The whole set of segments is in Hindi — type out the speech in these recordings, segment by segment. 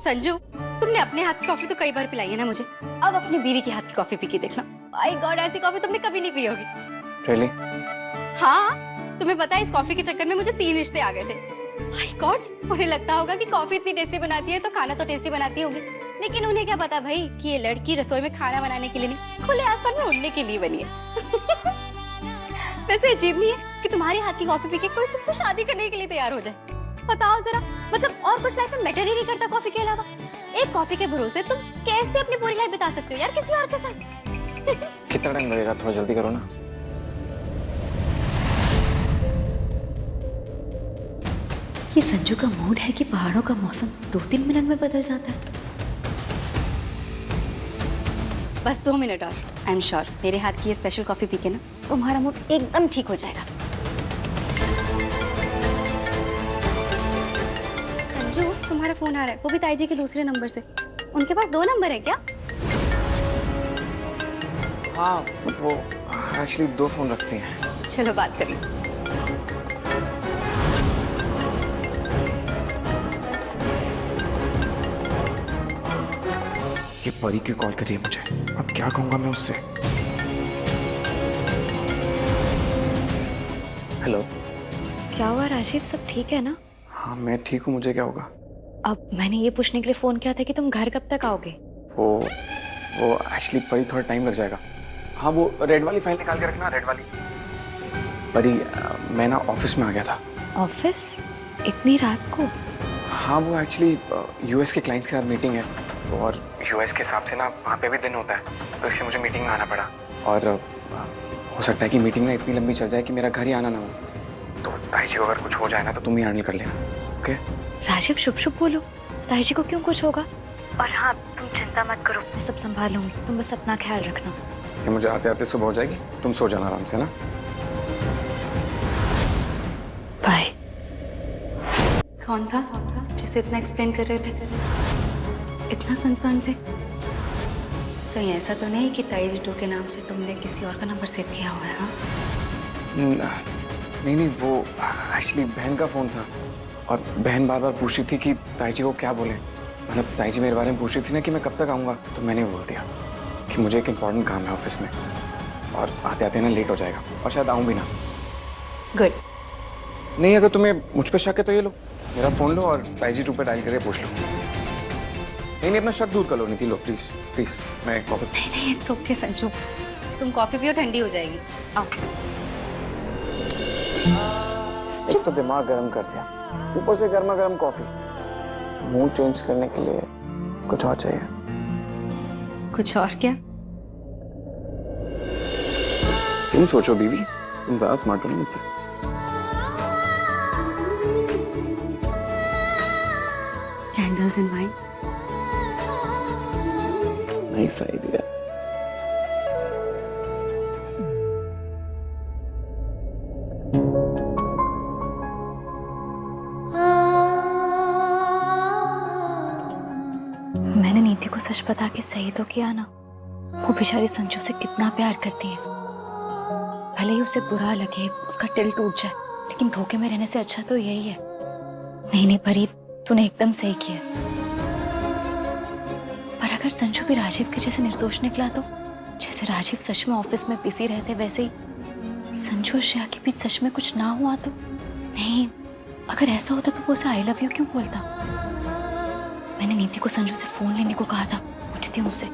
संजू, तुमने अपने हाथ की कॉफी तो कई बार पिलाई है ना मुझे, अब अपनी बीवी के हाथ की कॉफी पी के देखना। माय गॉड, ऐसी कॉफी तुमने कभी नहीं पी होगी। Really? हाँ, तुम्हें पता है इस कॉफी के चक्कर में मुझे 3 रिश्ते आ गए थे। माय गॉड, उन्हें लगता होगा कि कॉफी इतनी टेस्टी बनाती है तो खाना तो टेस्टी बनाती होगी, लेकिन उन्हें क्या पता भाई कि ये लड़की रसोई में खाना बनाने के लिए नहीं, खुले आसमान में उड़ने के लिए बनी है। वैसे अजीब नहीं है कि तुम्हारे हाथ की कॉफी पी के कोई तुमसे शादी करने के लिए तैयार हो जाए। बताओ जरा, मतलब और कुछ लाइफ में मैटर ही नहीं करता कॉफी के अलावा। एक कॉफी के भरोसे तुम कैसे अपनी पूरी लाइफ बिता सकते हो यार किसी और के साथ। कितना टाइम लगेगा? थोड़ा जल्दी करो ना। ये संजू का मूड है कि पहाड़ों का मौसम 2-3 मिनट में बदल जाता है। बस 2 मिनट और आई एम श्योर मेरे हाथ की ये स्पेशल कॉफी पी के ना तुम्हारा मूड एकदम ठीक हो जाएगा। संजू, तुम्हारा फोन आ रहा है, वो भी ताई जी के दूसरे नंबर से। उनके पास 2 नंबर है क्या? हाँ, वो एक्चुअली 2 फोन रखते हैं। चलो बात करिए। ये परी की कॉल करी है मुझे, अब क्या कहूंगा मैं उससे? हेलो। क्या हुआ राजीव, सब ठीक है ना? हाँ मैं ठीक हूँ, मुझे क्या होगा? अब मैंने ये पूछने के लिए फोन किया था कि तुम घर कब तक आओगे? वो एक्चुअली परी थोड़ा टाइम लग जाएगा। हाँ वो रेड वाली फाइल निकाल के रखना, रेड वाली। परी मैं ना ऑफिस में आ गया था। ऑफिस? इतनी रात को? हाँ वो एक्चुअली यूएस के क्लाइंट्स के साथ मीटिंग है, और यूएस के हिसाब से ना वहाँ पे भी दिन होता है, तो इसलिए मुझे मीटिंग में आना पड़ा। और हो सकता है कि मीटिंग ना इतनी लंबी चल जाए कि मेरा घर ही आना ना हो, तो ताई जी को अगर कुछ हो जाए ना तो तुम ही हैंडल कर लेना, ओके? राजीव शुभ शुभ बोलो, ताई जी को क्यों कुछ होगा? और हाँ तुम चिंता मत करो, मैं सब संभाल लूंगी, तुम बस अपना ख्याल रखना। कि मुझे आते आते सुबह हो जाएगी, तुम सो जाना आराम से ना। बाय। कौन था जिसे इतना एक्सप्लेन कर रहे थे, इतना कंसर्न थे? कहीं ऐसा तो नहीं कि ताई जी 2 के नाम से तुमने किसी और का नंबर सेव किया हुआ है? हाँ नहीं, वो एक्चुअली बहन का फ़ोन था, और बहन बार बार पूछ रही थी कि ताई जी को क्या बोले। मतलब ताई जी मेरे बारे में पूछ रही थी ना कि मैं कब तक आऊँगा, तो मैंने बोल दिया कि मुझे एक इम्पॉर्टेंट काम है ऑफिस में, और आते आते ना लेट हो जाएगा, और शायद आऊँ भी ना। गुड। नहीं, अगर तुम्हें मुझ पे शक है तो ये लो मेरा फ़ोन लो और ताई जी 2 पे डायल करके पूछ लो। नहीं, अपना शक दूर कर लो नीति, लो प्लीज़ प्लीज़। मैं कॉफी नहीं, इट्स ओके संजू, तुम कॉफी पियो, ठंडी हो जाएगी। आओ। एक तो दिमाग गर्म कर दिया, ऊपर से गर्मा गर्म कॉफी। मूड चेंज करने के लिए कुछ और चाहिए। कुछ और क्या? तुम सोचो बीवी, तुम ज्यादा स्मार्ट हो ना मुझसे। Candles and wine. Nice idea. मैंने नीति को सच बता के सही तो किया ना। वो बेचारी संजू से कितना प्यार करती है, भले ही उसे बुरा लगे, उसका दिल टूट जाए, लेकिन धोखे में रहने से अच्छा तो यही है। नहीं परी, तूने एकदम सही किया। पर अगर संजू भी राजीव के जैसे निर्दोष निकला तो? जैसे राजीव सच में ऑफिस में बिजी रहते, वैसे ही संजू और श्रेया के बीच सच में कुछ ना हुआ तो? नहीं, अगर ऐसा होता तो वो उसे आई लव यू क्यों बोलता? मैंने नीति को संजू से फोन लेने को कहा था, पूछती हूँ उसे।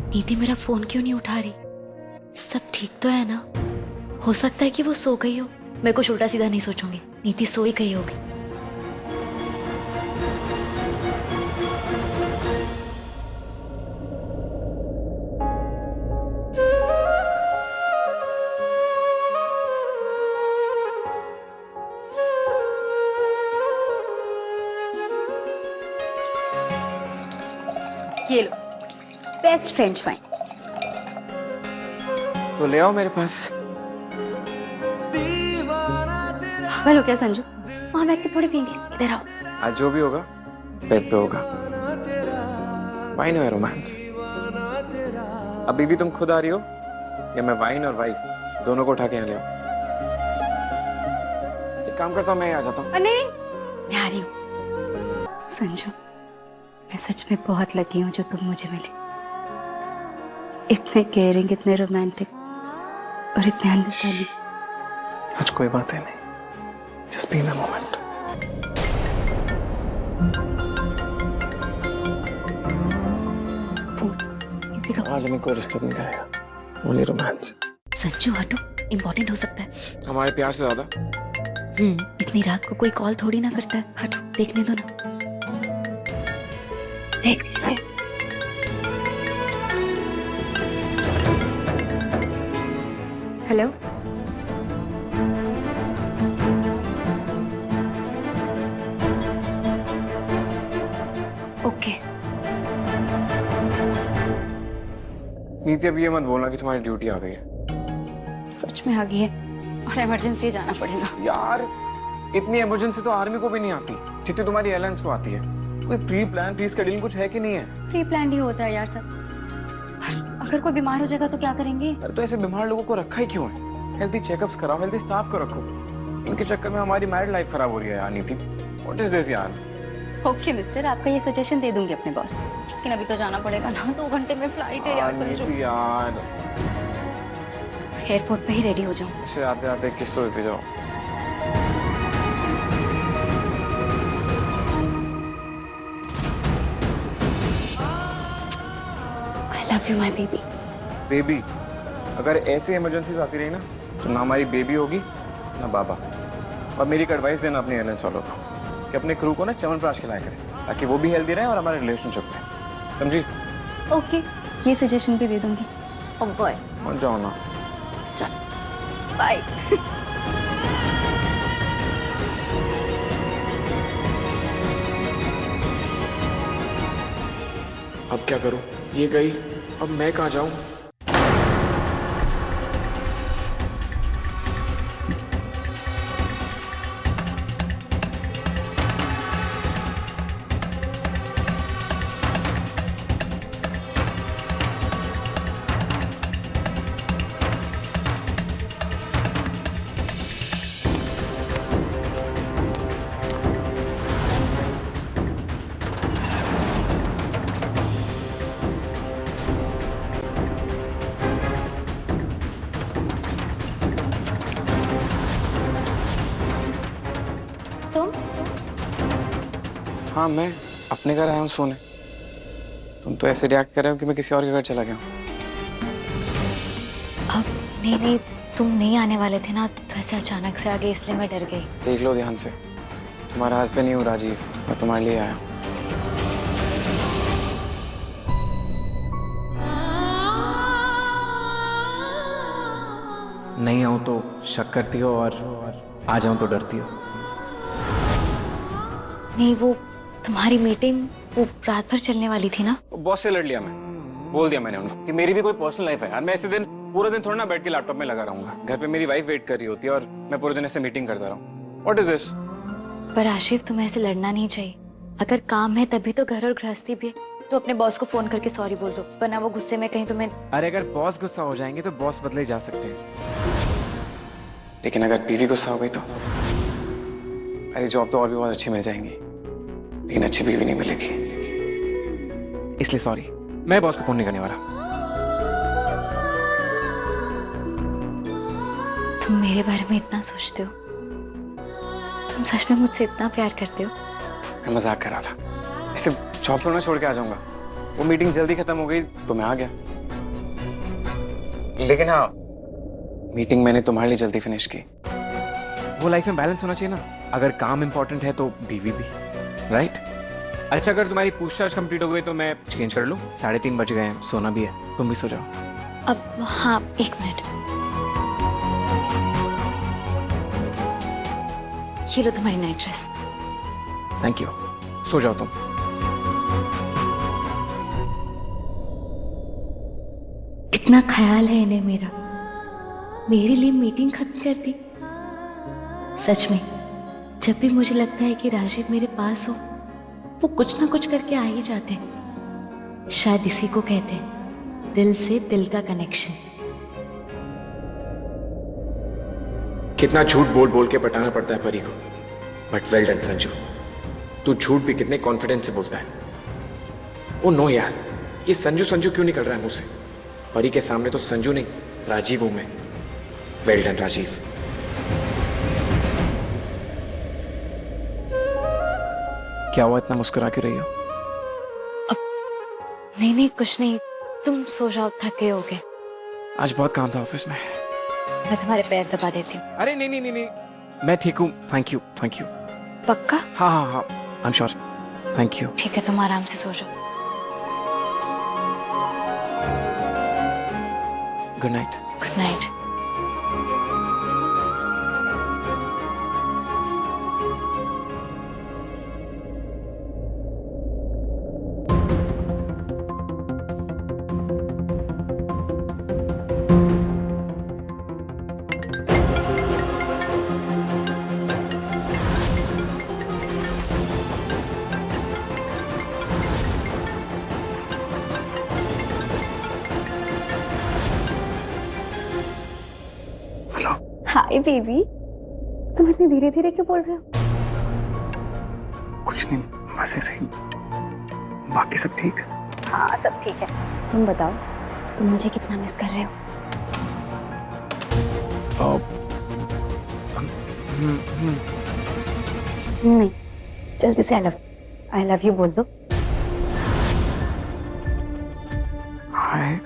नीति मेरा फोन क्यों नहीं उठा रही? सब ठीक तो है ना? हो सकता है कि वो सो गई हो, मैं कुछ उल्टा सीधा नहीं सोचूंगी। नीति सो ही गई होगी। ये लो, बेस्ट फ्रेंच फ्राई। तो ले आओ मेरे पास। पागल हो क्या संजू? वहां बैठ के थोड़ी पियेंगे, इधर आओ। आज जो भी होगा बेड पे होगा। Why no romance? अभी भी तुम खुद आ रही हो? या मैं वाइन और वाइफ दोनों को उठा के यहाँ ले आऊं? एक काम करता हूँ, मैं यहाँ आ जाता हूँ। नहीं, मैं आ रही हूँ। संजू, मैं सच में बहुत लकी हूँ जो तुम मुझे मिले। इतने केयरिंग, इतने रोमांटिक और इतने अंडरस्टैंडिंग। आज कोई बात है नहीं, just be in the moment. किसी का आज हमें कोई डिस्टर्ब नहीं करेगा, ओनली रोमांस। संजू हटो, इम्पोर्टेंट हो सकता है। हमारे प्यार से ज्यादा। इतनी रात को कोई कॉल थोड़ी ना करता है। हटो, देखने दो ना। Hello, okay. नीति, अब ये मत बोलना कि तुम्हारी ड्यूटी आ गई है। सच में आ गई है और इमरजेंसी जाना पड़ेगा। यार, इतनी इमरजेंसी तो आर्मी को भी नहीं आती जितनी तुम्हारी एयरलाइंस को आती है। कोई प्री प्लान, प्री शेड्यूल कुछ है कि नहीं है? प्री प्लान ही होता है यार सब। अगर कोई बीमार हो जाएगा तो क्या करेंगे? अरे तो ऐसे बीमार लोगों को रखा ही क्यों है? हेल्थी चेकअप्स कराओ, हेल्थी स्टाफ को रखो। इनके चक्कर में हमारी मैरिड लाइफ खराब हो रही है यार। नीति, व्हाट इज दिस यार? ओके मिस्टर, आपका ये सजेशन दे दूंगी अपने बॉस को, लेकिन अभी तो जाना पड़ेगा ना। 2 घंटे में फ्लाइट है यार। समझो, नीति यार, एयरपोर्ट पे ही रेडी हो जाऊं। इसे आते आते किस तो देते जाओ। आई love you my baby. Baby, अगर ऐसी इमरजेंसीज आती रही ना तो ना हमारी बेबी होगी ना बाबा। और मेरी एडवाइस देना अपनी एयरलाइंस वालों को कि अपने क्रू को ना च्यवनप्राश खिलाया करें, ताकि वो भी हेल्दी रहे और हमारे रिलेशनशिप में। समझी? ओके, ये सजेशन भी दे दूंगी। ओ बॉय, मान जाओ ना। चल बाय। अब क्या करूं? ये गई, अब मैं कहाँ जाऊं? हाँ, मैं अपने घर आया हूँ सोने। तुम तो ऐसे रिएक्ट कर रहे हो कि मैं किसी और के घर चला गया हूँ। अब नहीं, तुम नहीं आने वाले थे ना, तो ऐसे अचानक से आ गए, इसलिए मैं डर गई। देख लो ध्यान से, तुम्हारा हस्बैंड ही हूँ राजीव, मैं तुम्हारे लिए आया हूँ। नहीं आऊँ तो शक करती हो और आ जाऊँ तो डरती हो। नहीं, वो तुम्हारी मीटिंग वो रात भर चलने वाली थी ना। बॉस से लड़ लिया मैं, बोल दिया मैंने उनको कि मेरी भी कोई पर्सनल लाइफ है यार। मैं ऐसे दिन पूरे दिन थोड़ा ना बैठ के लैपटॉप में लगा रहूंगा। घर पे मेरी वाइफ वेट कर रही होती है और मैं पूरे दिन ऐसे मीटिंग करता रहूं। What is this? पर आशिफ, तुम्हें ऐसे लड़ना नहीं चाहिए। अगर काम है तभी तो घर और गृहस्थी भी है, तो अपने बॉस को फोन करके सॉरी बोल दो, वरना वो गुस्से में कहीं तुम्हें। अरे अगर बॉस गुस्सा हो जाएंगे तो बॉस बदले जा सकते हैं, लेकिन अगर बीवी गुस्सा हो गई तो अरे जॉब तो और भी बहुत अच्छी मिल जाएंगी, लेकिन अच्छी बीवी नहीं मिलेगी। इसलिए सॉरी, मैं बॉस को फोन नहीं करने वाला। तुम मेरे बारे में इतना सोचते हो? तुम सच में मुझसे इतना प्यार करते हो? मैं मजाक कर रहा था। ऐसे जॉब थोड़ा छोड़ के आ जाऊंगा। वो मीटिंग जल्दी खत्म हो गई तो मैं आ गया। लेकिन हाँ, मीटिंग मैंने तुम्हारे लिए जल्दी फिनिश की। वो लाइफ में बैलेंस होना चाहिए ना। अगर काम इंपॉर्टेंट है तो बीवी भी, राइट? अच्छा, अगर तुम्हारी पूछताछ कंप्लीट हो गई तो मैं चेंज कर लूँ। 3:30 बज गए हैं, सोना भी है, तुम भी सो जाओ। अब हाँ, 1 मिनट। ये लो तुम्हारी नाइट ड्रेस। थैंक यू, सो जाओ तुम। इतना ख्याल है इन्हें मेरा, मेरे लिए मीटिंग खत्म कर दी। सच में जब भी मुझे लगता है कि राजीव मेरे पास हो, वो कुछ ना कुछ करके आ ही जाते हैं। शायद इसी को कहते हैं दिल से दिल का कनेक्शन। कितना झूठ बोल बोल के पटाना पड़ता है परी को, बट वेल डन संजू। तू झूठ भी कितने कॉन्फिडेंस से बोलता है। ओ नो यार, ये संजू संजू क्यों निकल रहा है मुंह से? परी के सामने तो संजू नहीं राजीव हूं मैं। Well done Rajiv. क्या हुआ, इतना मुस्कुरा क्यों रही हो? नहीं नहीं कुछ नहीं, तुम सो जाओ, थके होगे। आज बहुत काम था ऑफिस में। मैं तुम्हारे पैर दबा देती हूँ। अरे नहीं नहीं नहीं नहीं, मैं ठीक हूँ, थैंक यू थैंक यू। पक्का? हाँ हाँ हाँ, I am sure, thank you. ठीक है, तुम आराम से सो जाओ। Good night. Good night. Hi baby, तुम इतनी धीरे धीरे क्यों बोल रहे हो? कुछ नहीं, बस ऐसे ही। बाकी सब ठीक? हाँ सब ठीक है। तुम बताओ, तुम मुझे कितना मिस कर रहे हो? नहीं, जल्दी से आई लव यू बोल दो। हाय।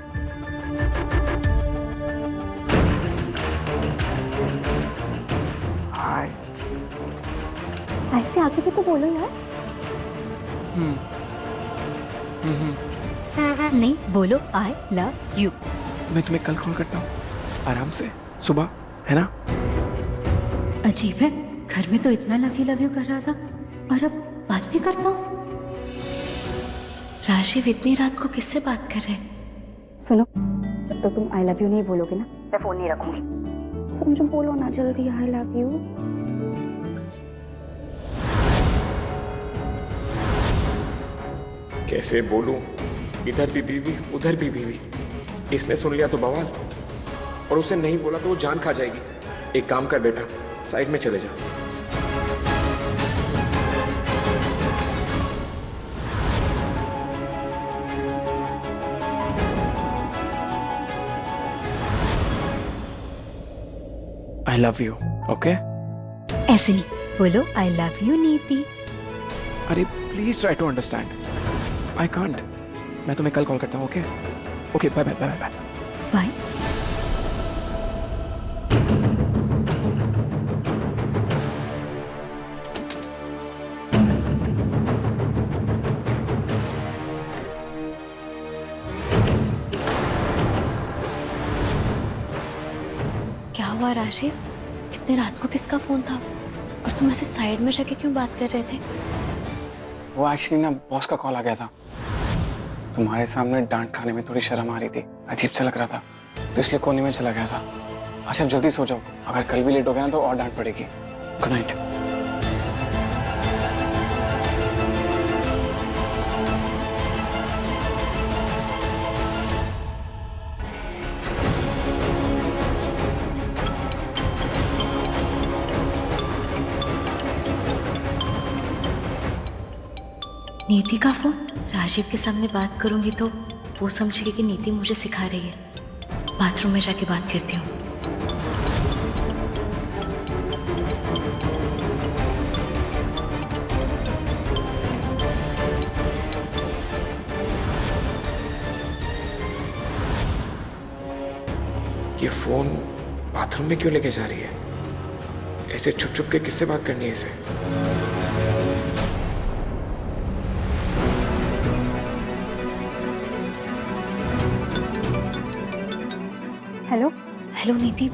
हाय। ऐसे आगे भी तो बोलो यार। नहीं बोलो आई लव यू। मैं तुम्हें कल कॉल करता हूँ, आराम से, सुबह, है ना? अजीब है, घर में तो इतना लव यू कर रहा था और अब बात भी करता हूँ। राजीव इतनी रात को किससे बात कर रहे हैं? सुनो, जब तक तुम आई लव यू नहीं बोलोगे ना, मैं फोन नहीं रखूंगी। समझो, बोलो ना जल्दी आई लव यू। कैसे बोलूं? इधर भी बीवी, उधर भी बीवी। इसने सुन लिया तो बवाल, और उसे नहीं बोला तो वो जान खा जाएगी। एक काम कर बेटा, साइड में चले जा। I love you, okay? ऐसे नहीं बोलो, आई लव यू नीति। अरे please try to understand. I can't. मैं तुम्हें कल कॉल करता हूँ, okay? Okay, bye bye bye bye. Bye. क्या हुआ राजीव? इतने रात को किसका फोन था? और तुम ऐसे साइड में जाके क्यों बात कर रहे थे? वो एक्चुअली ना बॉस का कॉल आ गया था। तुम्हारे सामने डांट खाने में थोड़ी शर्म आ रही थी, अजीब सा लग रहा था, तो इसलिए कोने में चला गया था। अच्छा अब जल्दी सो जाओ, अगर कल भी लेट हो गया ना तो और डांट पड़ेगी। Good night. नीति का फोन? राजीव के सामने बात करूंगी तो वो समझेगी कि नीति मुझे सिखा रही है। बाथरूम में जाके बात करती हूँ। ये फोन बाथरूम में क्यों लेके जा रही है? ऐसे छुप छुप के किससे बात करनी है इसे? हेलो। हेलो नीति,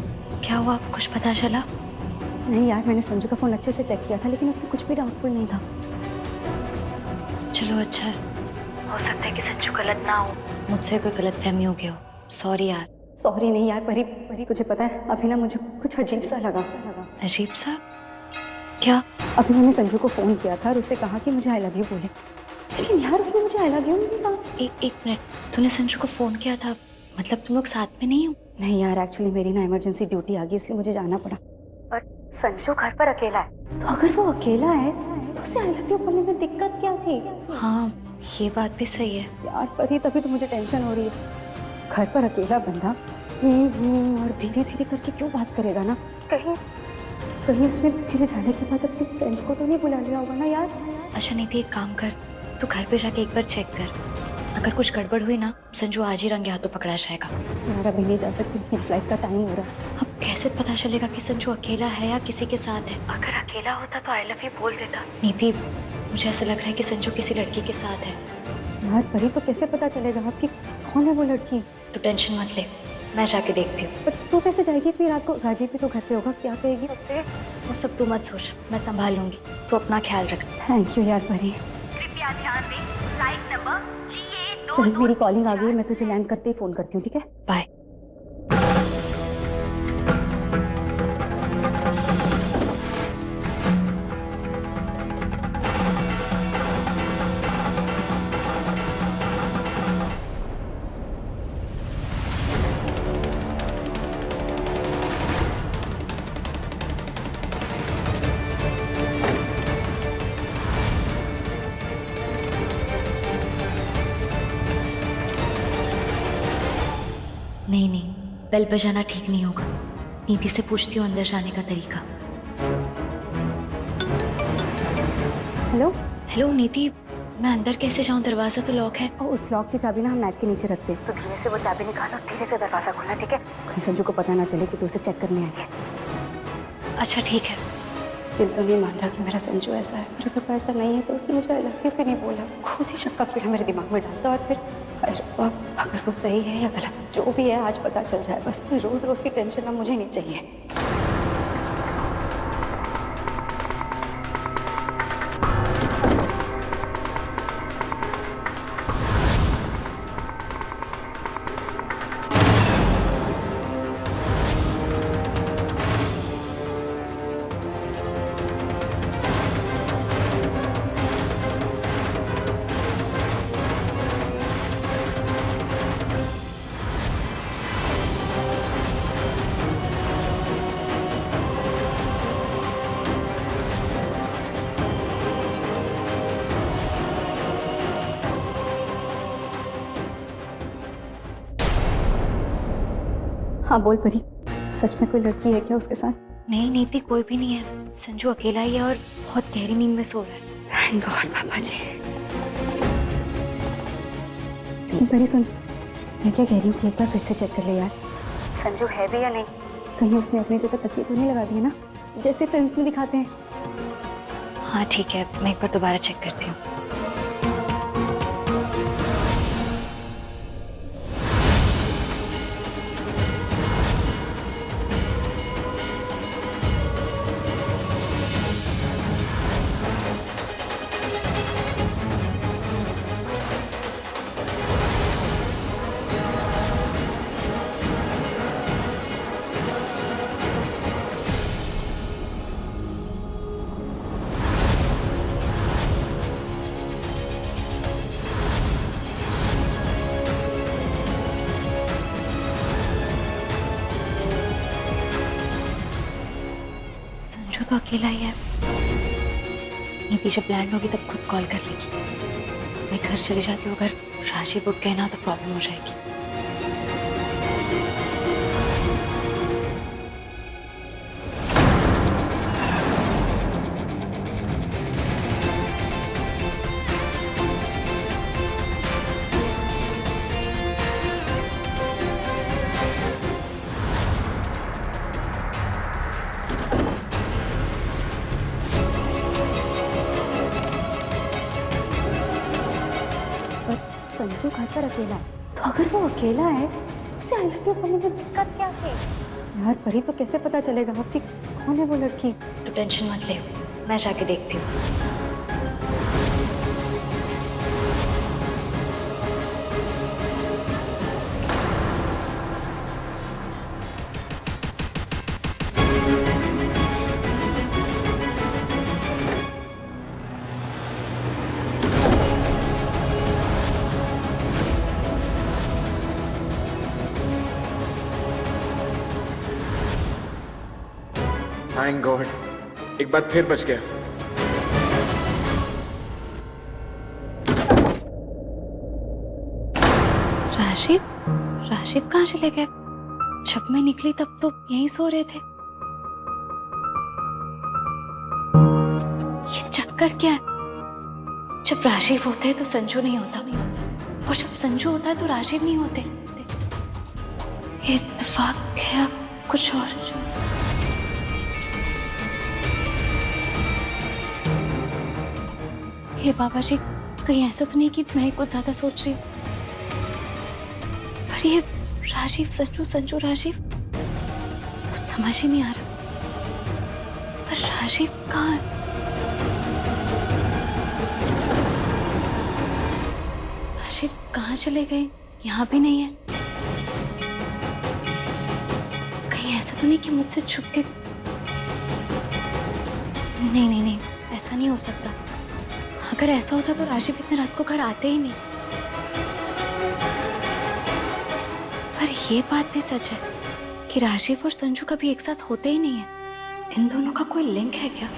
क्या हुआ? कुछ पता चला? नहीं यार, मैंने संजू का फोन अच्छे से चेक किया था, लेकिन उसमें कुछ भी डाउटफुल नहीं था। चलो अच्छा है। हो सकता है कि संजू गलत ना हो, मुझसे कोई गलत फहमी हो गया हो। सॉरी यार। सॉरी नहीं यार, परी परी तुझे पता है अभी ना मुझे कुछ अजीब सा लगा। अजीब सा? क्या? अभी मैंने संजू को फोन किया था और उससे कहा कि मुझे आई लव यू बोले, लेकिन यार उसने मुझे आई लव यू नहीं कहा। एक मिनट, तूने संजू को फोन किया था? मतलब तुम लोग साथ में नहीं हो? नहीं यार, एक्चुअली मेरी ना इमरजेंसी ड्यूटी आ गई, इसलिए मुझे जाना पड़ा। और संजू घर पर अकेला है, तो अगर वो अकेला है तो उसे आई लव यू बोलने में दिक्कत क्या थी? हाँ, ये बात भी सही है। यार परी, तभी तो मुझे टेंशन हो रही है। घर पर अकेला बंदा और धीरे धीरे करके क्यों बात करेगा ना? कहीं कहीं उसने मेरे जाने के बाद अपनी फ्रेंड को तो नहीं बुला लिया होगा ना यार? अच्छा नीति, एक काम कर, तू घर पे जाके एक बार चेक कर। अगर कुछ गड़बड़ हुई ना, संजू आज ही रंगे हाथों पकड़ा जाएगा। यार अभी नहीं जा सकती, मेरी फ्लाइट का टाइम हो रहा है। अब कैसे पता चलेगा कि संजू अकेला है या किसी के साथ है? अगर अकेला होता तो आई लव यू बोल देता। नीति, मुझे ऐसा लग रहा है कि संजू किसी लड़की के साथ है। यार परी, तो कैसे पता चलेगा आपकी कौन है वो लड़की? तू टेंशन मत ले, मैं जाके देखती हूँ। पर तू कैसे जाएगी इतनी रात को? राजीव भी तो घर पे होगा, क्या कहेगी उससे? वो सब तू मत सोच, मैं संभाल लूंगी। तू अपना ख्याल रख। थैंक यू यार परी। कृपया ध्यान दें, फ्लाइट नंबर GA चल मेरी कॉलिंग आ गई है, मैं तुझे लैंड करते ही फोन करती हूँ, ठीक है? बाय। नहीं नहीं, बेल बजाना ठीक नहीं होगा। नीति से पूछती हूँ अंदर जाने का तरीका। हेलो। हेलो नीति, मैं अंदर कैसे जाऊँ? दरवाजा तो लॉक है। और उस लॉक की चाबी ना हम मैट के नीचे रखते हैं, तो धीरे से वो चाबी निकालो, धीरे से दरवाजा खोलना, ठीक है? कहीं संजू को पता ना चले कि तू उसे चेक करने आई है। अच्छा ठीक है। दिल तो नहीं मान रहा कि मेरा संजू ऐसा है, पर अगर ऐसा नहीं है तो उसने मुझे आई लव यू क्यों नहीं बोला? खुद ही शक का कीड़ा मेरे दिमाग में डालता, और फिर अगर वो सही है या गलत, जो भी है आज पता चल जाए बस। रोज रोज की टेंशन अब मुझे नहीं चाहिए। हाँ बोल परी, सच में कोई लड़की है क्या उसके साथ? नहीं नीति, कोई भी नहीं है। संजू अकेला ही है और बहुत गहरी नींद में सो रहा है। थैंक गॉड पापा जी। लेकिन परी सुन, मैं क्या कह रही हूँ कि एक बार फिर से चेक कर ले यार, संजू है भी या नहीं? कहीं उसने अपनी जगह तकिए तो नहीं लगा दिए ना, जैसे फिल्म्स में दिखाते हैं? हाँ ठीक है, मैं एक बार दोबारा चेक करती हूँ। संजू तो अकेला ही है। नीति जब लैंड होगी तब खुद कॉल कर लेगी। मैं घर चली जाती हूँ, अगर राजीव उठ गए ना तो प्रॉब्लम हो जाएगी। संजू घर पर अकेला है, तो अगर वो अकेला है तो उसे आई लव यू बोलने में दिक्कत क्या थी? यार परी, तो कैसे पता चलेगा आपकी कौन है वो लड़की? तो टेंशन मत ले, मैं जाके देखती हूँ। थैंक गॉड एक बार फिर बच गया। राशिद, राशिद कहाँ चले गए? जब मैं निकली तब तो यहीं सो रहे थे। ये चक्कर क्या है? जब राशिद होते हैं तो संजू नहीं होता, और जब संजू होता है तो राशिद नहीं होते। ये इत्तेफाक है या कुछ और? हे बाबा जी, कहीं ऐसा तो नहीं कि मैं कुछ ज्यादा सोच रही हूँ? पर ये राशिद संजू संजू राशिद कुछ समझ ही नहीं आ रहा। पर राशिद कहाँ है? राशिद कहाँ चले गए? यहाँ भी नहीं है। कहीं ऐसा तो नहीं कि मुझसे छुप के? नहीं नहीं नहीं, ऐसा नहीं हो सकता। अगर ऐसा होता तो राशिद इतने रात को घर आते ही नहीं। पर ये बात भी सच है कि राशिद और संजू कभी एक साथ होते ही नहीं है। इन दोनों का कोई लिंक है क्या?